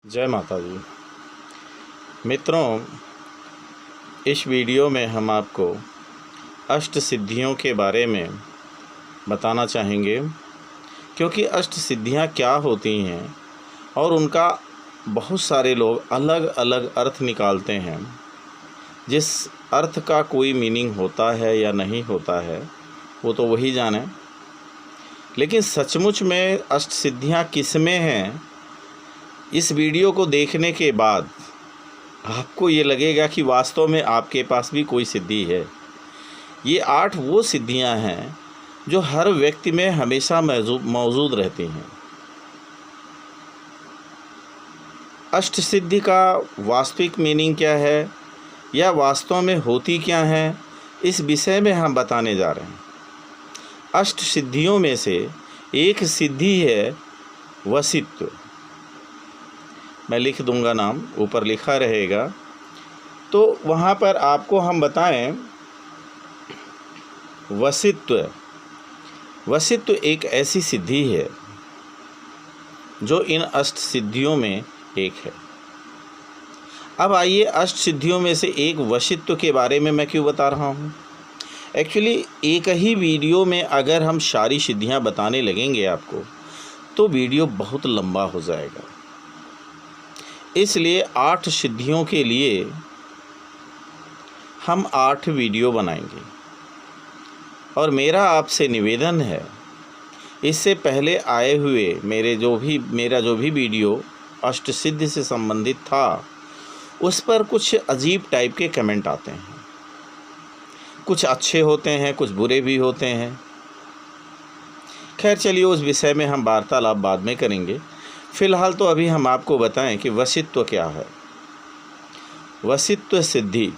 जय माता दी। मित्रों, इस वीडियो में हम आपको अष्ट सिद्धियों के बारे में बताना चाहेंगे, क्योंकि अष्ट सिद्धियां क्या होती हैं और उनका बहुत सारे लोग अलग अलग अर्थ निकालते हैं। जिस अर्थ का कोई मीनिंग होता है या नहीं होता है वो तो वही जाने, लेकिन सचमुच में अष्ट सिद्धियां किस में हैं, इस वीडियो को देखने के बाद आपको ये लगेगा कि वास्तव में आपके पास भी कोई सिद्धि है। ये 8 वो सिद्धियां हैं जो हर व्यक्ति में हमेशा मौजूद रहती हैं। अष्ट सिद्धि का वास्तविक मीनिंग क्या है या वास्तव में होती क्या है, इस विषय में हम बताने जा रहे हैं। अष्ट सिद्धियों में से एक सिद्धि है वशित्व। मैं लिख दूंगा, नाम ऊपर लिखा रहेगा, तो वहाँ पर आपको हम बताएं। वशित्व एक ऐसी सिद्धि है जो इन अष्ट सिद्धियों में एक है। अब आइए, अष्ट सिद्धियों में से एक वशित्व के बारे में मैं क्यों बता रहा हूँ। एक्चुअली एक ही वीडियो में अगर हम सारी सिद्धियाँ बताने लगेंगे आपको, तो वीडियो बहुत लंबा हो जाएगा। इसलिए 8 सिद्धियों के लिए हम 8 वीडियो बनाएंगे। और मेरा आपसे निवेदन है, इससे पहले आए हुए मेरा जो भी वीडियो अष्ट सिद्धि से संबंधित था, उस पर कुछ अजीब टाइप के कमेंट आते हैं। कुछ अच्छे होते हैं, कुछ बुरे भी होते हैं। खैर चलिए, उस विषय में हम वार्तालाप बाद में करेंगे। फ़िलहाल तो अभी हम आपको बताएं कि वशित्व क्या है। वशित्व सिद्धि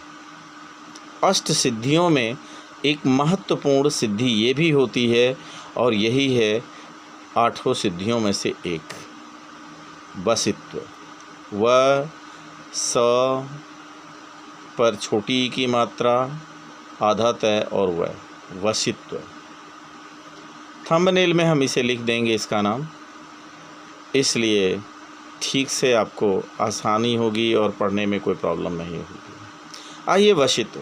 अष्ट सिद्धियों में एक महत्वपूर्ण सिद्धि ये भी होती है, और यही है 8 सिद्धियों में से एक, वशित्व। व स पर छोटी की मात्रा, आधा तय और वशित्व। थंबनेल में हम इसे लिख देंगे, इसका नाम, इसलिए ठीक से आपको आसानी होगी और पढ़ने में कोई प्रॉब्लम नहीं होगी। आइए, वशित्व।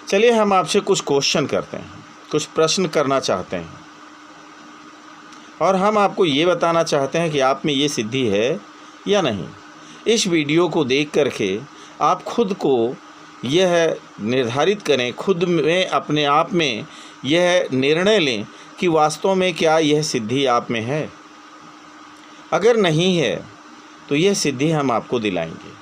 चलिए हम आपसे कुछ क्वेश्चन करते हैं, कुछ प्रश्न करना चाहते हैं, और हम आपको ये बताना चाहते हैं कि आप में ये सिद्धि है या नहीं। इस वीडियो को देख करके आप खुद को यह निर्धारित करें, खुद में अपने आप में यह निर्णय लें कि वास्तव में क्या यह सिद्धि आप में है। अगर नहीं है तो यह सिद्धि हम आपको दिलाएंगे।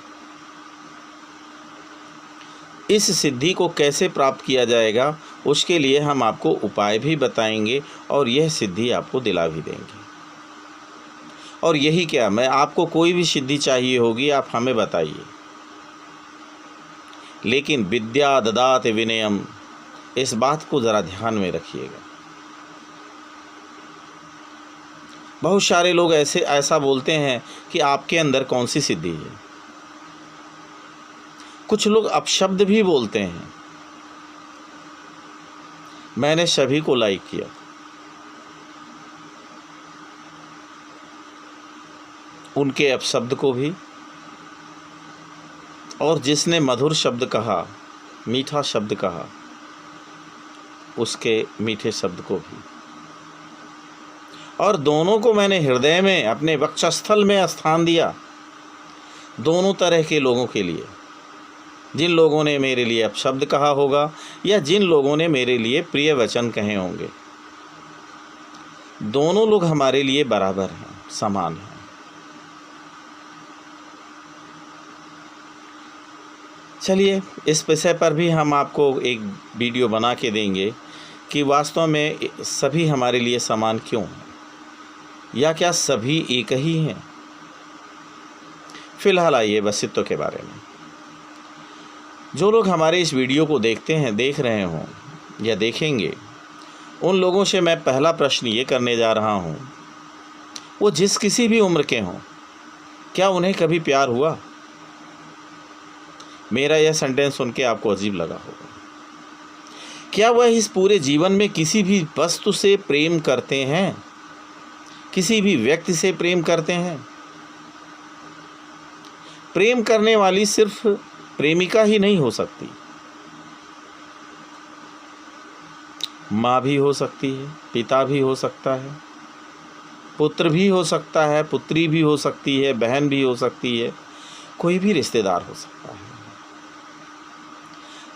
इस सिद्धि को कैसे प्राप्त किया जाएगा, उसके लिए हम आपको उपाय भी बताएंगे और यह सिद्धि आपको दिला भी देंगे। और यही क्या, मैं आपको कोई भी सिद्धि चाहिए होगी आप हमें बताइए, लेकिन विद्या ददाति विनयम, इस बात को ज़रा ध्यान में रखिएगा। बहुत सारे लोग ऐसा बोलते हैं कि आपके अंदर कौन सी सिद्धि है। कुछ लोग अपशब्द भी बोलते हैं। मैंने सभी को लाइक किया, उनके अपशब्द को भी, और जिसने मधुर शब्द कहा, मीठा शब्द कहा, उसके मीठे शब्द को भी। और दोनों को मैंने हृदय में, अपने वक्षस्थल में स्थान दिया, दोनों तरह के लोगों के लिए। जिन लोगों ने मेरे लिए अपशब्द कहा होगा या जिन लोगों ने मेरे लिए प्रिय वचन कहे होंगे, दोनों लोग हमारे लिए बराबर हैं, समान हैं। चलिए, इस विषय पर भी हम आपको एक वीडियो बना के देंगे कि वास्तव में सभी हमारे लिए समान क्यों हैं, या क्या सभी एक ही हैं। फिलहाल आइए वशित्व के बारे में। जो लोग हमारे इस वीडियो को देख रहे हों या देखेंगे, उन लोगों से मैं पहला प्रश्न ये करने जा रहा हूँ, वो जिस किसी भी उम्र के हों, क्या उन्हें कभी प्यार हुआ? मेरा यह सेंटेंस सुन के आपको अजीब लगा होगा। क्या वह इस पूरे जीवन में किसी भी वस्तु से प्रेम करते हैं, किसी भी व्यक्ति से प्रेम करते हैं? प्रेम करने वाली सिर्फ प्रेमिका ही नहीं हो सकती, माँ भी हो सकती है, पिता भी हो सकता है, पुत्र भी हो सकता है, पुत्री भी हो सकती है, बहन भी हो सकती है, कोई भी रिश्तेदार हो सकता है।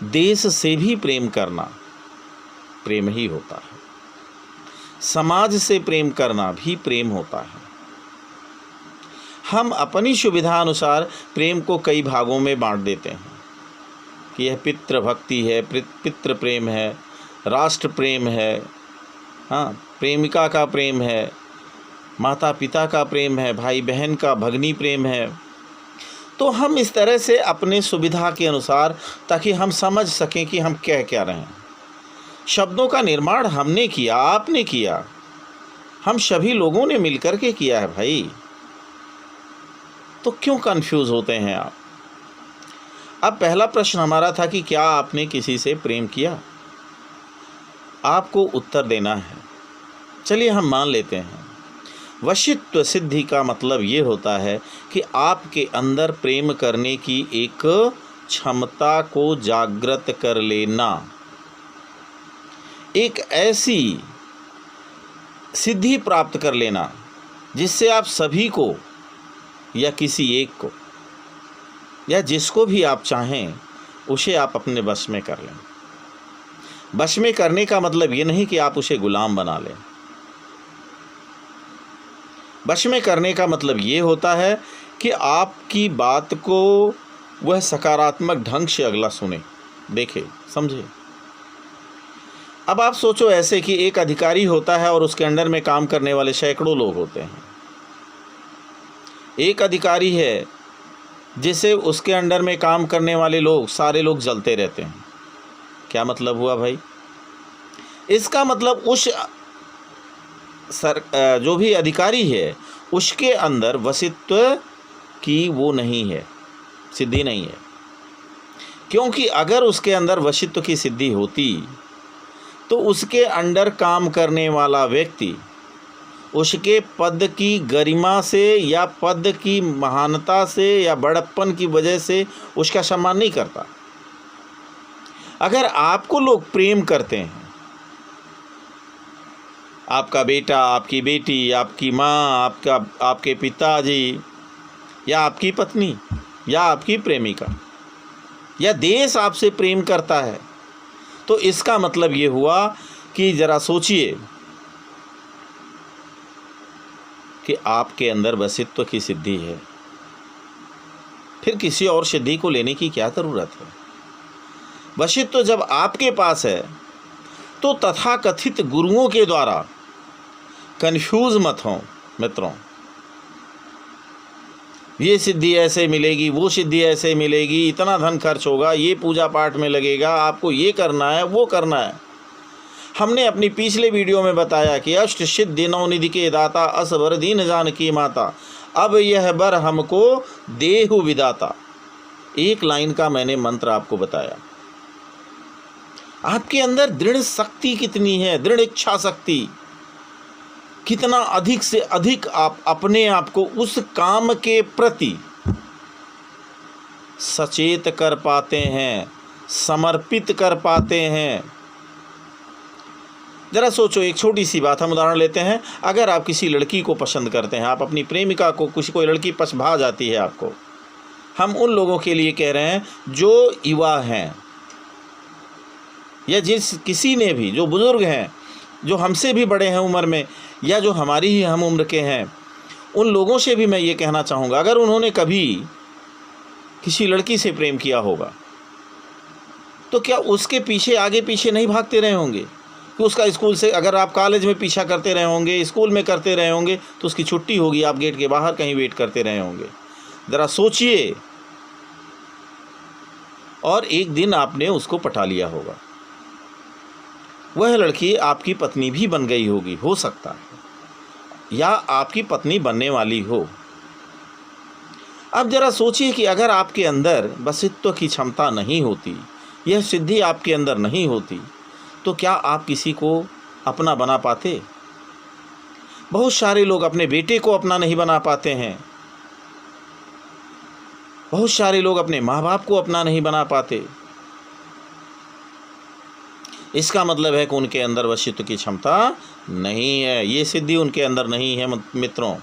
देश से भी प्रेम करना प्रेम ही होता है, समाज से प्रेम करना भी प्रेम होता है। हम अपनी सुविधा अनुसार प्रेम को कई भागों में बांट देते हैं कि यह पितृभक्ति है, पितृ प्रेम है, राष्ट्र प्रेम है, हाँ, प्रेमिका का प्रेम है, माता पिता का प्रेम है, भाई बहन का भगनी प्रेम है। तो हम इस तरह से अपने सुविधा के अनुसार, ताकि हम समझ सकें कि हम कह क्या रहे हैं। शब्दों का निर्माण हमने किया, आपने किया, हम सभी लोगों ने मिलकर के किया है भाई। तो क्यों कंफ्यूज होते हैं आप? अब पहला प्रश्न हमारा था कि क्या आपने किसी से प्रेम किया? आपको उत्तर देना है। चलिए हम मान लेते हैं। वशित्व सिद्धि का मतलब ये होता है कि आपके अंदर प्रेम करने की एक क्षमता को जागृत कर लेना, एक ऐसी सिद्धि प्राप्त कर लेना जिससे आप सभी को या किसी एक को या जिसको भी आप चाहें उसे आप अपने वश में कर लें। वश में करने का मतलब ये नहीं कि आप उसे गुलाम बना लें। वश में करने का मतलब ये होता है कि आपकी बात को वह सकारात्मक ढंग से अगला सुने, देखे, समझे। अब आप सोचो ऐसे कि एक अधिकारी होता है और उसके अंडर में काम करने वाले सैकड़ों लोग होते हैं। एक अधिकारी है जिसे उसके अंडर में काम करने वाले लोग, सारे लोग जलते रहते हैं। क्या मतलब हुआ भाई? इसका मतलब उस जो भी अधिकारी है उसके अंदर वशित्व की वो नहीं है, सिद्धि नहीं है। क्योंकि अगर उसके अंदर वशित्व की सिद्धि होती तो उसके अंडर काम करने वाला व्यक्ति उसके पद की गरिमा से या पद की महानता से या बड़प्पन की वजह से उसका सम्मान नहीं करता। अगर आपको लोग प्रेम करते हैं, आपका बेटा, आपकी बेटी, आपकी माँ, आपके पिताजी या आपकी पत्नी या आपकी प्रेमिका या देश आपसे प्रेम करता है, तो इसका मतलब ये हुआ कि ज़रा सोचिए कि आपके अंदर वशित्व की सिद्धि है। फिर किसी और सिद्धि को लेने की क्या ज़रूरत है? वशित्व जब आपके पास है तो तथाकथित गुरुओं के द्वारा कंफ्यूज मत हो मित्रों। ये सिद्धि ऐसे मिलेगी, वो सिद्धि ऐसे मिलेगी, इतना धन खर्च होगा, ये पूजा पाठ में लगेगा, आपको ये करना है, वो करना है। हमने अपनी पिछले वीडियो में बताया कि अष्ट सिद्धि नवनिधि के दाता असबर दीन जानकी माता, अब यह बर हमको देहु विदाता। एक लाइन का मैंने मंत्र आपको बताया। आपके अंदर दृढ़ शक्ति कितनी है, दृढ़ इच्छा शक्ति, कितना अधिक से अधिक आप अपने आप को उस काम के प्रति सचेत कर पाते हैं, समर्पित कर पाते हैं। ज़रा सोचो, एक छोटी सी बात हम उदाहरण लेते हैं। अगर आप किसी लड़की को पसंद करते हैं, आप अपनी प्रेमिका को, कोई लड़की भा जाती है आपको, हम उन लोगों के लिए कह रहे हैं जो युवा हैं या किसी ने भी, जो बुज़ुर्ग हैं, जो हमसे भी बड़े हैं उम्र में या जो हमारी ही हम उम्र के हैं, उन लोगों से भी मैं ये कहना चाहूँगा, अगर उन्होंने कभी किसी लड़की से प्रेम किया होगा तो क्या उसके पीछे आगे पीछे नहीं भागते रहे होंगे कि उसका स्कूल से, अगर आप कॉलेज में पीछा करते रहे होंगे, स्कूल में करते रहे होंगे, तो उसकी छुट्टी होगी, आप गेट के बाहर कहीं वेट करते रहे होंगे। ज़रा सोचिए। और एक दिन आपने उसको पटा लिया होगा, वह लड़की आपकी पत्नी भी बन गई होगी, हो सकता है, या आपकी पत्नी बनने वाली हो। अब ज़रा सोचिए कि अगर आपके अंदर वशित्व की क्षमता नहीं होती, यह सिद्धि आपके अंदर नहीं होती, तो क्या आप किसी को अपना बना पाते? बहुत सारे लोग अपने बेटे को अपना नहीं बना पाते हैं, बहुत सारे लोग अपने माँ बाप को अपना नहीं बना पाते। इसका मतलब है कि उनके अंदर वशित्व की क्षमता नहीं है, ये सिद्धि उनके अंदर नहीं है। मित्रों,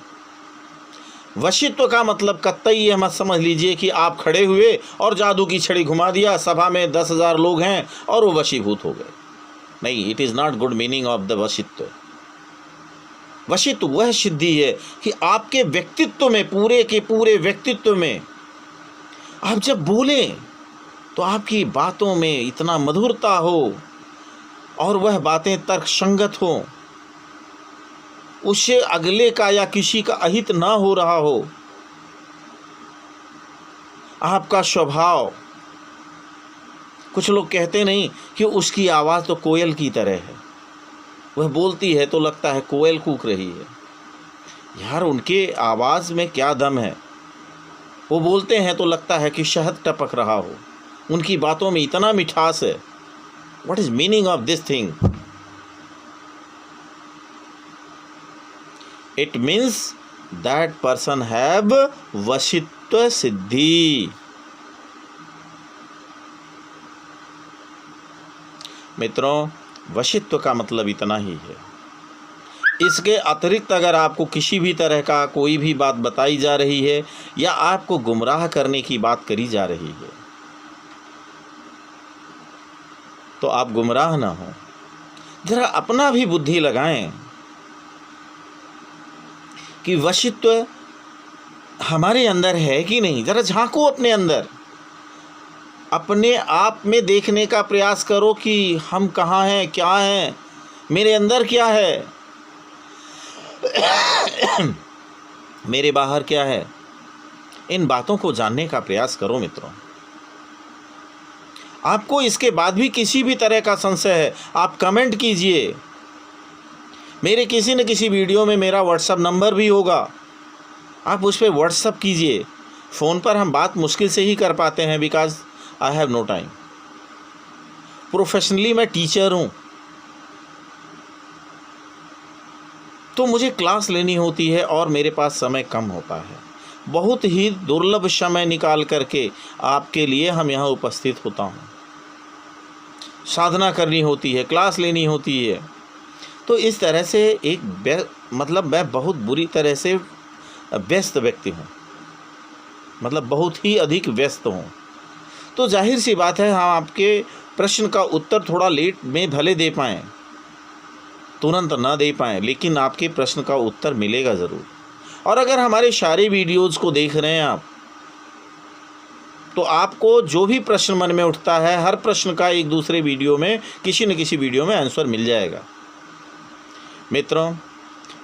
वशित्व का मतलब कतई ये मत समझ लीजिए कि आप खड़े हुए और जादू की छड़ी घुमा दिया, सभा में 10,000 लोग हैं और वो वशीभूत हो गए। नहीं, it is not good meaning of the वशित्व। वशित्व वह सिद्धि है कि आपके व्यक्तित्व में, पूरे के पूरे व्यक्तित्व में आप जब बोलें तो आपकी बातों में इतना मधुरता हो और वह बातें तर्कसंगत हों, उससे अगले का या किसी का अहित ना हो रहा हो। आपका स्वभाव, कुछ लोग कहते नहीं कि उसकी आवाज़ तो कोयल की तरह है, वह बोलती है तो लगता है कोयल कूक रही है। यार, उनके आवाज़ में क्या दम है, वो बोलते हैं तो लगता है कि शहद टपक रहा हो, उनकी बातों में इतना मिठास है। What is meaning of this thing? It means that person have वशित्व सिद्धि। मित्रों, वशित्व का मतलब इतना ही है। इसके अतिरिक्त अगर आपको किसी भी तरह का कोई भी बात बताई जा रही है या आपको गुमराह करने की बात करी जा रही है तो आप गुमराह ना हो। जरा अपना भी बुद्धि लगाएं कि वशित्व हमारे अंदर है कि नहीं। जरा झांको अपने अंदर, अपने आप में देखने का प्रयास करो कि हम कहाँ हैं, क्या हैं, मेरे अंदर क्या है, मेरे बाहर क्या है। इन बातों को जानने का प्रयास करो मित्रों। आपको इसके बाद भी किसी भी तरह का संशय है, आप कमेंट कीजिए। मेरे किसी न किसी वीडियो में मेरा व्हाट्सएप नंबर भी होगा, आप उस पर व्हाट्सएप कीजिए। फ़ोन पर हम बात मुश्किल से ही कर पाते हैं, because I have no time. Professionally मैं टीचर हूँ, तो मुझे क्लास लेनी होती है और मेरे पास समय कम होता है। बहुत ही दुर्लभ समय निकाल करके आपके लिए हम यहाँ उपस्थित होता हूँ। साधना करनी होती है, क्लास लेनी होती है। तो इस तरह से मतलब मैं बहुत बुरी तरह से व्यस्त व्यक्ति हूँ, मतलब बहुत ही अधिक व्यस्त हूँ। तो जाहिर सी बात है, हम आपके प्रश्न का उत्तर थोड़ा लेट में भले दे पाएँ, तुरंत ना दे पाएँ, लेकिन आपके प्रश्न का उत्तर मिलेगा ज़रूर। और अगर हमारे सारे वीडियोज़ को देख रहे हैं आप, तो आपको जो भी प्रश्न मन में उठता है, हर प्रश्न का एक दूसरे वीडियो में, किसी न किसी वीडियो में आंसर मिल जाएगा। मित्रों,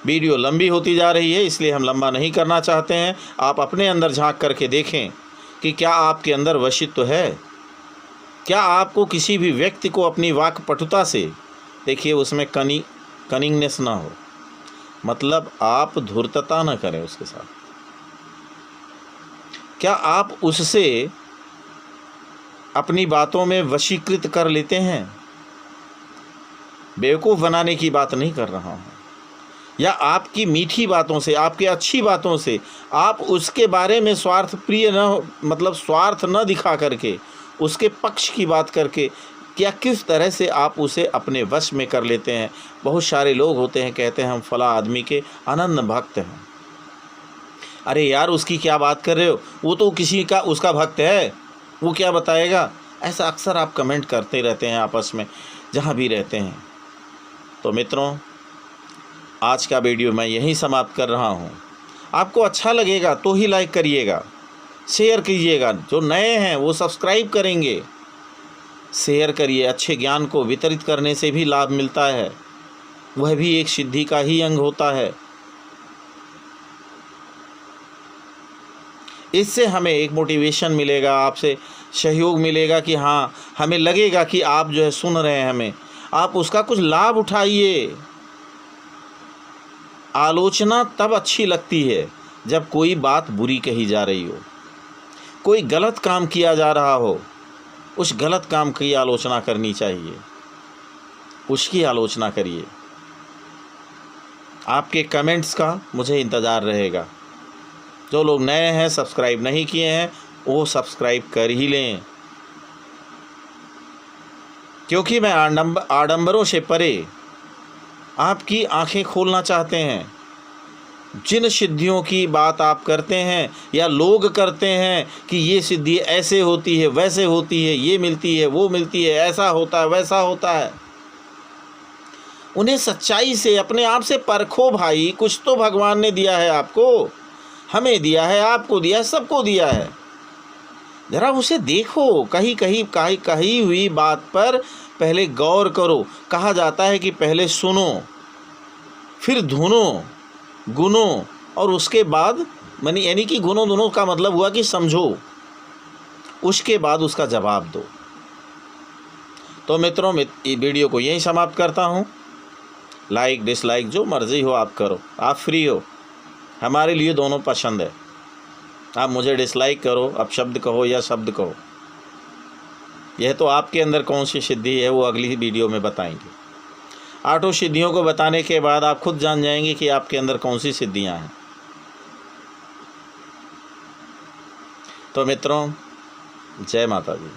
वीडियो लंबी होती जा रही है, इसलिए हम लंबा नहीं करना चाहते हैं। आप अपने अंदर झांक करके देखें कि क्या आपके अंदर वशित्व है। क्या आपको किसी भी व्यक्ति को अपनी वाक्पटुता से, देखिए उसमें कनिंगनेस ना हो, मतलब आप धूर्तता ना करें उसके साथ। क्या आप उससे अपनी बातों में वशीकृत कर लेते हैं? बेवकूफ़ बनाने की बात नहीं कर रहा हूँ। या आपकी मीठी बातों से, आपकी अच्छी बातों से आप उसके बारे में स्वार्थ प्रिय न, मतलब स्वार्थ न दिखा करके, उसके पक्ष की बात करके, क्या किस तरह से आप उसे अपने वश में कर लेते हैं। बहुत सारे लोग होते हैं, कहते हैं हम फला आदमी के अनन्य भक्त हैं। अरे यार, उसकी क्या बात कर रहे हो, वो तो किसी का उसका भक्त है, वो क्या बताएगा। ऐसा अक्सर आप कमेंट करते रहते हैं आपस में, जहाँ भी रहते हैं। तो मित्रों, आज का वीडियो मैं यहीं समाप्त कर रहा हूँ। आपको अच्छा लगेगा तो ही लाइक करिएगा, शेयर कीजिएगा। जो नए हैं वो सब्सक्राइब करेंगे, शेयर करिए। अच्छे ज्ञान को वितरित करने से भी लाभ मिलता है, वह भी एक सिद्धि का ही अंग होता है। इससे हमें एक मोटिवेशन मिलेगा, आपसे सहयोग मिलेगा कि हाँ, हमें लगेगा कि आप जो है सुन रहे हैं हमें, आप उसका कुछ लाभ उठाइए। आलोचना तब अच्छी लगती है जब कोई बात बुरी कही जा रही हो, कोई गलत काम किया जा रहा हो, उस गलत काम की आलोचना करनी चाहिए, उसकी आलोचना करिए। आपके कमेंट्स का मुझे इंतज़ार रहेगा। जो लोग नए हैं, सब्सक्राइब नहीं किए हैं, वो सब्सक्राइब कर ही लें, क्योंकि मैं आडंबरों से परे आपकी आंखें खोलना चाहते हैं। जिन सिद्धियों की बात आप करते हैं या लोग करते हैं कि ये सिद्धि ऐसे होती है, वैसे होती है, ये मिलती है, वो मिलती है, ऐसा होता है, वैसा होता है, उन्हें सच्चाई से अपने आप से परखो भाई। कुछ तो भगवान ने दिया है आपको, हमें दिया है, आपको दिया है, सबको दिया है। ज़रा उसे देखो। कही हुई बात पर पहले गौर करो। कहा जाता है कि पहले सुनो, फिर धुनो, गुनो, और उसके बाद यानी कि गुनो धुनो का मतलब हुआ कि समझो, उसके बाद उसका जवाब दो। तो मित्रों, वीडियो को यहीं समाप्त करता हूँ। लाइक डिसलाइक जो मर्ज़ी हो आप करो, आप फ्री हो, हमारे लिए दोनों पसंद है। आप मुझे डिसलाइक करो, अपशब्द कहो या शब्द कहो, यह तो आपके अंदर कौन सी सिद्धि है वो अगली वीडियो में बताएंगे। 8 सिद्धियों को बताने के बाद आप खुद जान जाएंगे कि आपके अंदर कौन सी सिद्धियां हैं। तो मित्रों, जय माता दी।